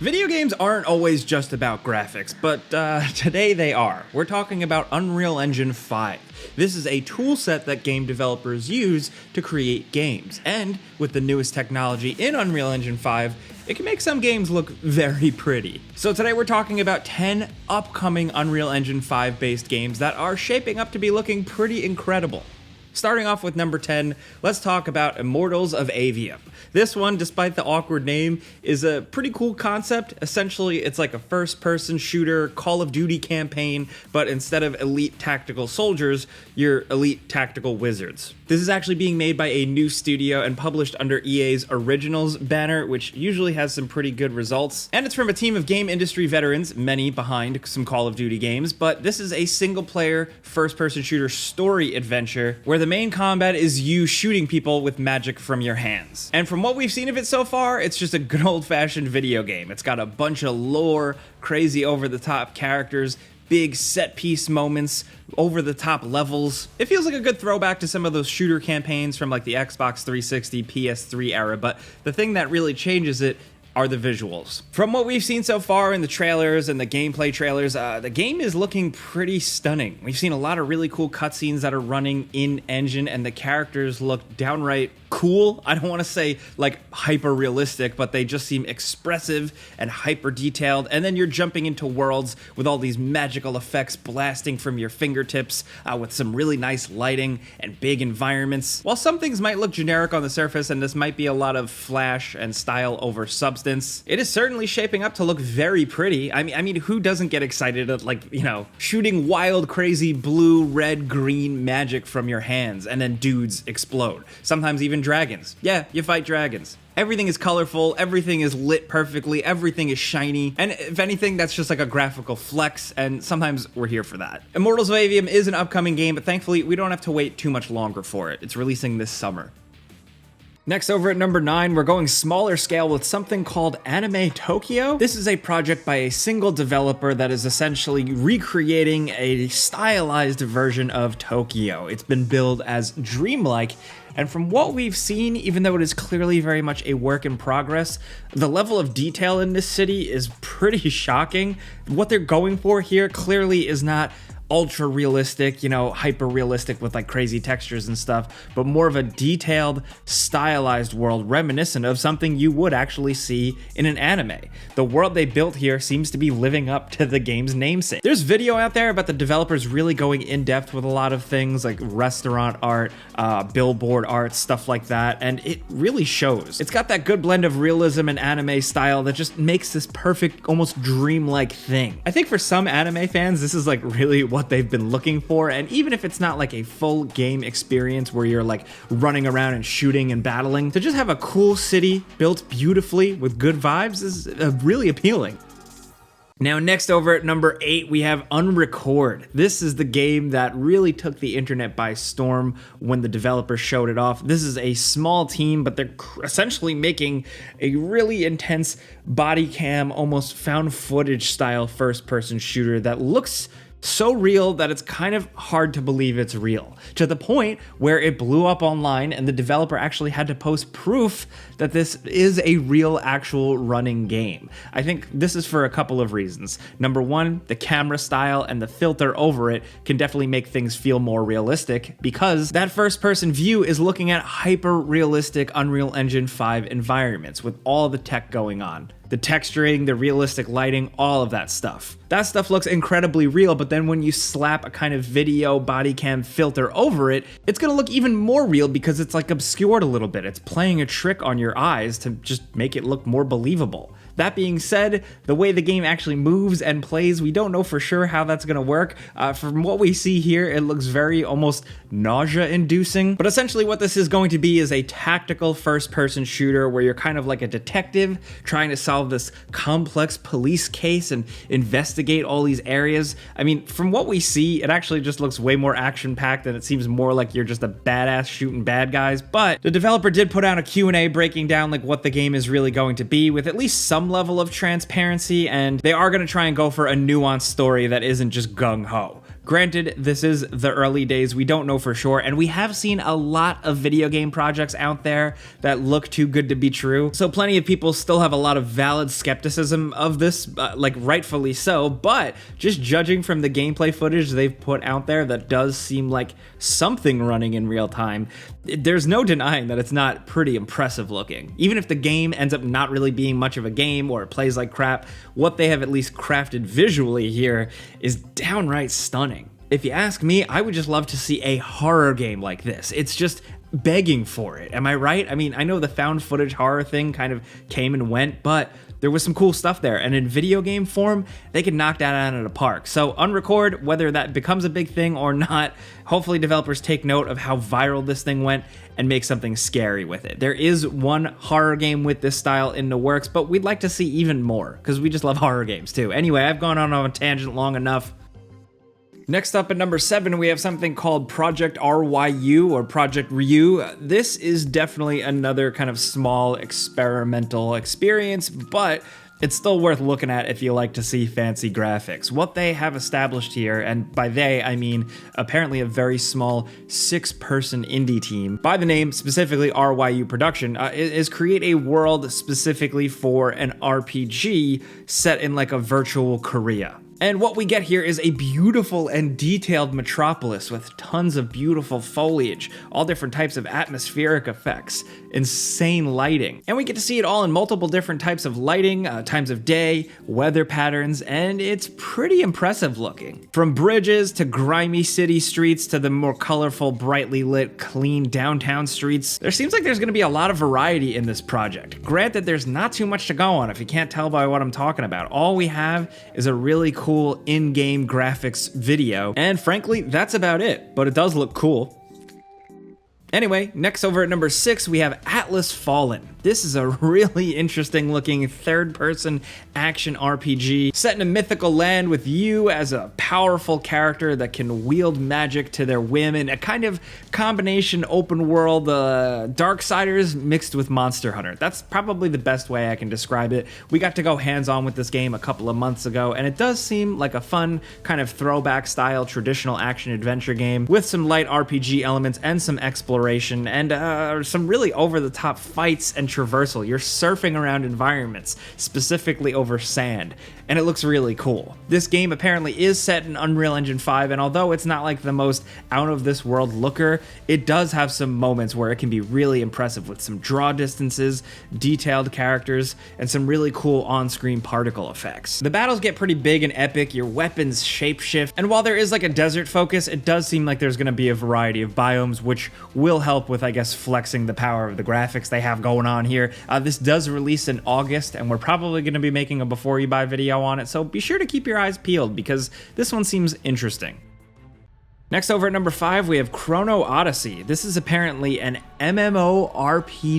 Video games aren't always just about graphics, but today they are. We're talking about Unreal Engine 5. This is a tool set that game developers use to create games, and with the newest technology in Unreal Engine 5, it can make some games look very pretty. So today we're talking about 10 upcoming Unreal Engine 5 based games that are shaping up to be looking pretty incredible. Starting off with number 10, let's talk about Immortals of Aveum. This one, despite the awkward name, is a pretty cool concept. Essentially, it's like a first-person shooter Call of Duty campaign, but instead of elite tactical soldiers, you're elite tactical wizards. This is actually being made by a new studio and published under EA's Originals banner, which usually has some pretty good results. And it's from a team of game industry veterans, many behind some Call of Duty games, but this is a single-player, first-person shooter story adventure where the main combat is you shooting people with magic from your hands. And from what we've seen of it so far, it's just a good old-fashioned video game. It's got a bunch of lore, crazy over-the-top characters, big set-piece moments, over-the-top levels. It feels like a good throwback to some of those shooter campaigns from like the Xbox 360, PS3 era, but the thing that really changes it are the visuals. From what we've seen so far in the trailers and the gameplay trailers, the game is looking pretty stunning. We've seen a lot of really cool cutscenes that are running in-engine, and the characters look downright cool. I don't want to say like hyper realistic, but they just seem expressive and hyper detailed. And then you're jumping into worlds with all these magical effects blasting from your fingertips with some really nice lighting and big environments. While some things might look generic on the surface, and this might be a lot of flash and style over substance, it is certainly shaping up to look very pretty. I mean, who doesn't get excited at, like, you know, shooting wild, crazy blue, red, green magic from your hands and then dudes explode. Sometimes even dragons. Yeah, you fight dragons. Everything is colorful, everything is lit perfectly, everything is shiny, and if anything, that's just like a graphical flex, and sometimes we're here for that. Immortals of Aveum is an upcoming game, but thankfully we don't have to wait too much longer for it. It's releasing this summer. Next, over at number 9, we're going smaller scale with something called Anime Tokyo. This is a project by a single developer that is essentially recreating a stylized version of Tokyo. It's been billed as dreamlike, and from what we've seen, even though it is clearly very much a work in progress, the level of detail in this city is pretty shocking. What they're going for here clearly is not ultra realistic, you know, hyper realistic with like crazy textures and stuff, but more of a detailed, stylized world reminiscent of something you would actually see in an anime. The world they built here seems to be living up to the game's namesake. There's video out there about the developers really going in depth with a lot of things like restaurant art, billboard art, stuff like that, and it really shows. It's got that good blend of realism and anime style that just makes this perfect, almost dreamlike thing. I think for some anime fans, this is like really what they've been looking for, and even if it's not like a full game experience where you're like running around and shooting and battling, to just have a cool city built beautifully with good vibes is really appealing. Now, next over at number 8, we have Unrecord. This is the game that really took the internet by storm when the developers showed it off. This is a small team, but they're essentially making a really intense body cam, almost found footage style first-person shooter that looks so real that it's kind of hard to believe it's real, to the point where it blew up online and the developer actually had to post proof that this is a real, actual running game. I think this is for a couple of reasons. Number one, the camera style and the filter over it can definitely make things feel more realistic, because that first-person view is looking at hyper-realistic Unreal Engine 5 environments with all the tech going on. The texturing, the realistic lighting, all of that stuff. That stuff looks incredibly real, but then when you slap a kind of video body cam filter over it, it's gonna look even more real because it's like obscured a little bit. It's playing a trick on your eyes to just make it look more believable. That being said, the way the game actually moves and plays, we don't know for sure how that's going to work. From what we see here, it looks very almost nausea-inducing. But essentially what this is going to be is a tactical first-person shooter where you're kind of like a detective trying to solve this complex police case and investigate all these areas. I mean, from what we see, it actually just looks way more action-packed, and it seems more like you're just a badass shooting bad guys. But the developer did put out a Q&A breaking down like what the game is really going to be, with at least some level of transparency, and they are going to try and go for a nuanced story that isn't just gung-ho. Granted, this is the early days, we don't know for sure, and we have seen a lot of video game projects out there that look too good to be true, so plenty of people still have a lot of valid skepticism of this, like rightfully so, but just judging from the gameplay footage they've put out there that does seem like something running in real time, there's no denying that it's not pretty impressive looking. Even if the game ends up not really being much of a game or it plays like crap, what they have at least crafted visually here is downright stunning. If you ask me, I would just love to see a horror game like this. It's just begging for it. Am I right? I mean, I know the found footage horror thing kind of came and went, but there was some cool stuff there, and in video game form, they could knock that out of the park. So Unrecord, whether that becomes a big thing or not, hopefully developers take note of how viral this thing went and make something scary with it. There is one horror game with this style in the works, but we'd like to see even more, because we just love horror games too. Anyway, I've gone on a tangent long enough. Next up at number 7, we have something called Project RYU or Project Ryu. This is definitely another kind of small experimental experience, but it's still worth looking at if you like to see fancy graphics. What they have established here, and by they I mean apparently a very small 6-person indie team, by the name specifically RYU Production, is create a world specifically for an RPG set in like a virtual Korea. And what we get here is a beautiful and detailed metropolis with tons of beautiful foliage, all different types of atmospheric effects, insane lighting. And we get to see it all in multiple different types of lighting, times of day, weather patterns, and it's pretty impressive looking. From bridges to grimy city streets to the more colorful, brightly lit, clean downtown streets, there seems like there's going to be a lot of variety in this project. Granted, there's not too much to go on if you can't tell by what I'm talking about. All we have is a really cool in-game graphics video, and frankly, that's about it, but it does look cool. Anyway, next over at number 6, we have Atlas Fallen. This is a really interesting looking third-person action RPG set in a mythical land with you as a powerful character that can wield magic to their whim in a kind of combination open world Darksiders mixed with Monster Hunter. That's probably the best way I can describe it. We got to go hands-on with this game a couple of months ago, and it does seem like a fun kind of throwback style traditional action adventure game with some light RPG elements and some exploration and some really over-the-top fights and traversal. You're surfing around environments, specifically over sand, and it looks really cool. This game apparently is set in Unreal Engine 5, and although it's not like the most out-of-this-world looker, it does have some moments where it can be really impressive with some draw distances, detailed characters, and some really cool on-screen particle effects. The battles get pretty big and epic, your weapons shapeshift, and while there is like a desert focus, it does seem like there's going to be a variety of biomes, which will help with, I guess, flexing the power of the graphics they have going on here. This does release in August, and we're probably going to be making a before you buy video on it, so be sure to keep your eyes peeled because this one seems interesting. Next over at number 5, we have Chrono Odyssey. This is apparently an MMORPG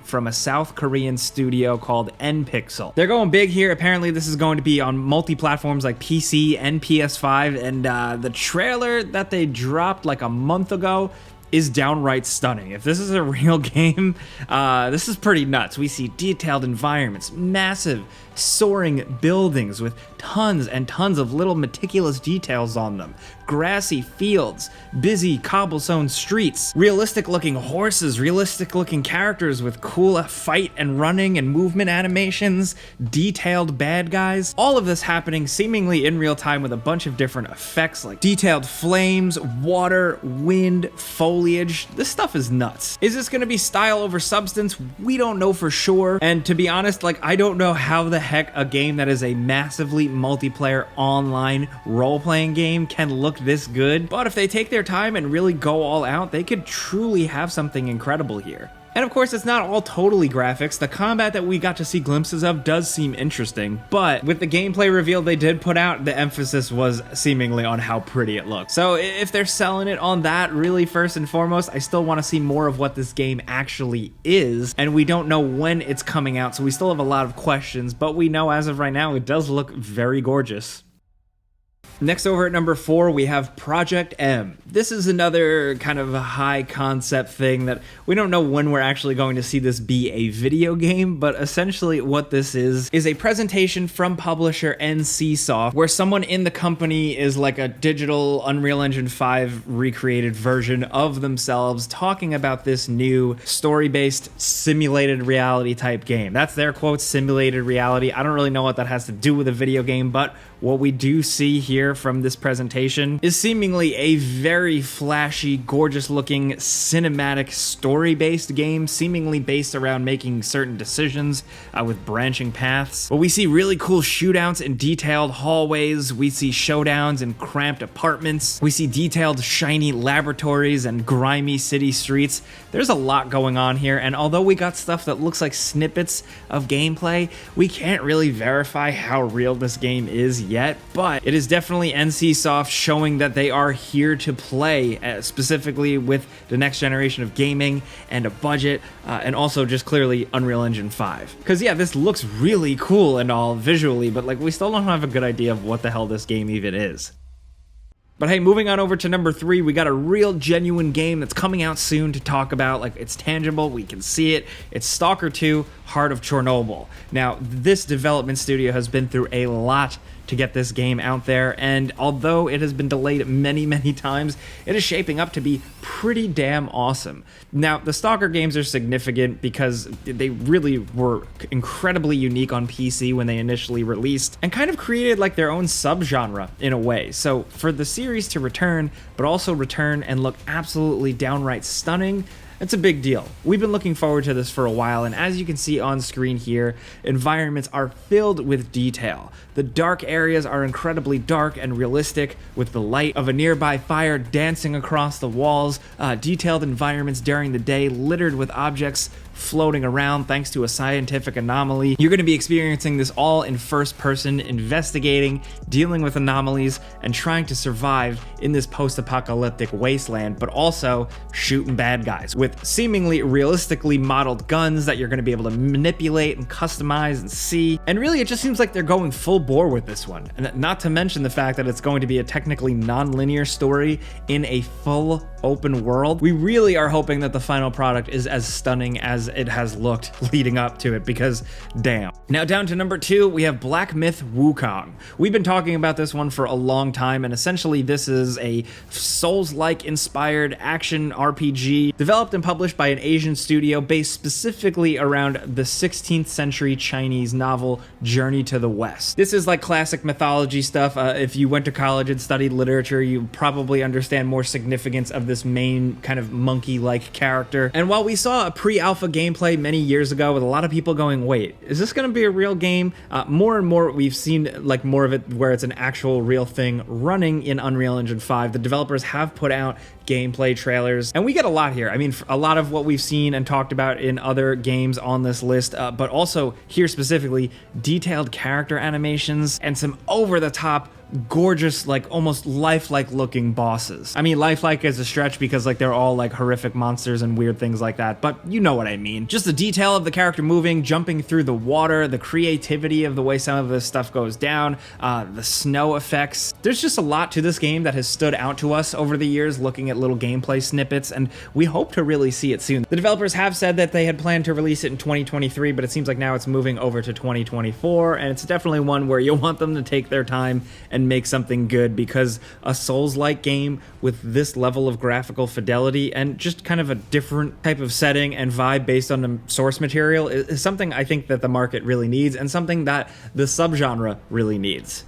from a South Korean studio called NPixel. They're going big here. Apparently this is going to be on multi-platforms like PC and PS5, and the trailer that they dropped like a month ago is downright stunning. If this is a real game, this is pretty nuts. We see detailed environments, massive soaring buildings with tons and tons of little meticulous details on them, grassy fields, busy cobblestone streets, realistic looking horses, realistic looking characters with cool fight and running and movement animations, detailed bad guys, all of this happening seemingly in real time with a bunch of different effects like detailed flames, water, wind, foliage. This stuff is nuts. Is this going to be style over substance? We don't know for sure, and to be honest, like, I don't know how the heck a game that is a massively multiplayer online role-playing game can look this good, but if they take their time and really go all out, they could truly have something incredible here. And of course, it's not all totally graphics. The combat that we got to see glimpses of does seem interesting, but with the gameplay reveal they did put out, the emphasis was seemingly on how pretty it looked. So if they're selling it on that, really first and foremost, I still want to see more of what this game actually is, and we don't know when it's coming out, so we still have a lot of questions, but we know as of right now, it does look very gorgeous. Next, over at number 4, we have Project M. This is another kind of a high concept thing that we don't know when we're actually going to see this be a video game, but essentially what this is a presentation from publisher NCSoft, where someone in the company is like a digital Unreal Engine 5 recreated version of themselves, talking about this new story-based simulated reality type game. That's their quote, simulated reality. I don't really know what that has to do with a video game, but what we do see here from this presentation is seemingly a very flashy, gorgeous looking, cinematic, story-based game, seemingly based around making certain decisions with branching paths. But we see really cool shootouts in detailed hallways, we see showdowns in cramped apartments, we see detailed shiny laboratories and grimy city streets. There's a lot going on here, and although we got stuff that looks like snippets of gameplay, we can't really verify how real this game is yet, but it is definitely NCSoft showing that they are here to play, specifically with the next generation of gaming and a budget, and also just clearly Unreal Engine 5. Because yeah, this looks really cool and all visually, but like we still don't have a good idea of what the hell this game even is. But hey, moving on over to number 3, we got a real genuine game that's coming out soon to talk about. Like, it's tangible, we can see it. It's S.T.A.L.K.E.R 2, Heart of Chornobyl. Now, this development studio has been through a lot to get this game out there, and although it has been delayed many times, it is shaping up to be pretty damn awesome. Now, the S.T.A.L.K.E.R games are significant because they really were incredibly unique on PC when they initially released, and kind of created like their own subgenre in a way. So for the series to return, but also return and look absolutely downright stunning, it's a big deal. We've been looking forward to this for a while, and as you can see on screen here, environments are filled with detail. The dark areas are incredibly dark and realistic, with the light of a nearby fire dancing across the walls, detailed environments during the day littered with objects floating around thanks to a scientific anomaly. You're going to be experiencing this all in first person, investigating, dealing with anomalies, and trying to survive in this post-apocalyptic wasteland, but also shooting bad guys with seemingly realistically modeled guns that you're going to be able to manipulate and customize and see. And really, it just seems like they're going full bore with this one. And not to mention the fact that it's going to be a technically non-linear story in a full open world. We really are hoping that the final product is as stunning as it has looked leading up to it, because damn. Now down to number 2, we have Black Myth Wukong. We've been talking about this one for a long time, and essentially this is a Souls-like inspired action RPG developed and published by an Asian studio based specifically around the 16th century Chinese novel Journey to the West. This is like classic mythology stuff. If you went to college and studied literature, you probably understand more significance of this main kind of monkey-like character. And while we saw a pre-alpha gameplay many years ago with a lot of people going, wait, is this going to be a real game? More and more we've seen like more of it where it's an actual real thing running in Unreal Engine 5. The developers have put out gameplay trailers, and we get a lot here. I mean, a lot of what we've seen and talked about in other games on this list, but also here specifically, detailed character animations and some over-the-top gorgeous, like almost lifelike looking bosses. I mean, lifelike is a stretch because like they're all like horrific monsters and weird things like that, but you know what I mean. Just the detail of the character moving, jumping through the water, the creativity of the way some of this stuff goes down, the snow effects. There's just a lot to this game that has stood out to us over the years looking at little gameplay snippets, and we hope to really see it soon. The developers have said that they had planned to release it in 2023, but it seems like now it's moving over to 2024, and it's definitely one where you'll want them to take their time and make something good, because a Souls-like game with this level of graphical fidelity and just kind of a different type of setting and vibe based on the source material is something I think that the market really needs, and something that the subgenre really needs.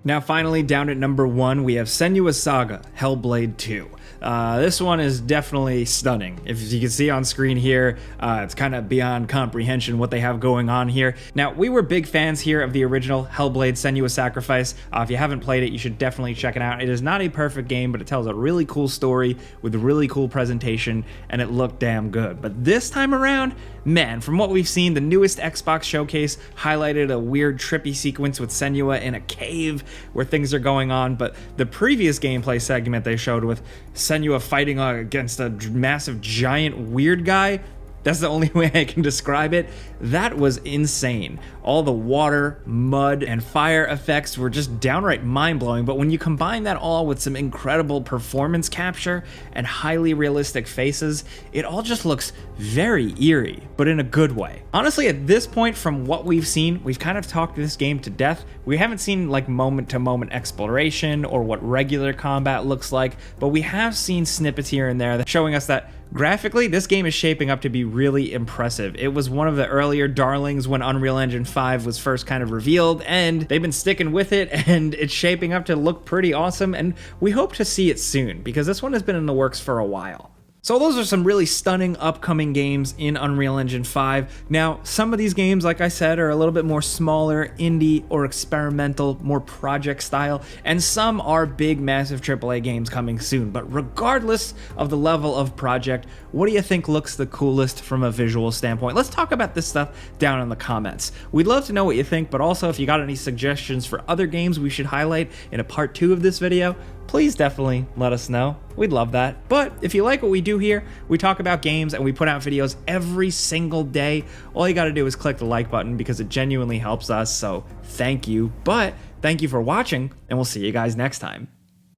Now finally, down at number 1, we have Senua's Saga, Hellblade 2. This one is definitely stunning. If you can see on screen here, it's kind of beyond comprehension what they have going on here. Now, we were big fans here of the original Hellblade Senua's Sacrifice. If you haven't played it, you should definitely check it out. It is not a perfect game, but it tells a really cool story with a really cool presentation, and it looked damn good. But this time around, man, from what we've seen, the newest Xbox showcase highlighted a weird trippy sequence with Senua in a cave where things are going on, but the previous gameplay segment they showed with Senua fighting against a massive giant weird guy, That's the only way I can describe it. That was insane. All the water, mud, and fire effects were just downright mind-blowing, but when you combine that all with some incredible performance capture and highly realistic faces, it all just looks very eerie, but in a good way. Honestly, at this point, from what we've seen, we've kind of talked this game to death. We haven't seen like moment-to-moment exploration or what regular combat looks like, but we have seen snippets here and there showing us that graphically, this game is shaping up to be really impressive. It was one of the earlier darlings when Unreal Engine 5 was first kind of revealed, and they've been sticking with it, and it's shaping up to look pretty awesome, and we hope to see it soon, because this one has been in the works for a while. So those are some really stunning upcoming games in Unreal Engine 5. Now, some of these games, like I said, are a little bit more smaller, indie, or experimental, more project style, and some are big, massive AAA games coming soon. But regardless of the level of project, what do you think looks the coolest from a visual standpoint? Let's talk about this stuff down in the comments. We'd love to know what you think, but also if you got any suggestions for other games we should highlight in a part 2 of this video, please definitely let us know. We'd love that. But if you like what we do here, we talk about games and we put out videos every single day. All you gotta do is click the like button because it genuinely helps us, so thank you. But thank you for watching, and we'll see you guys next time.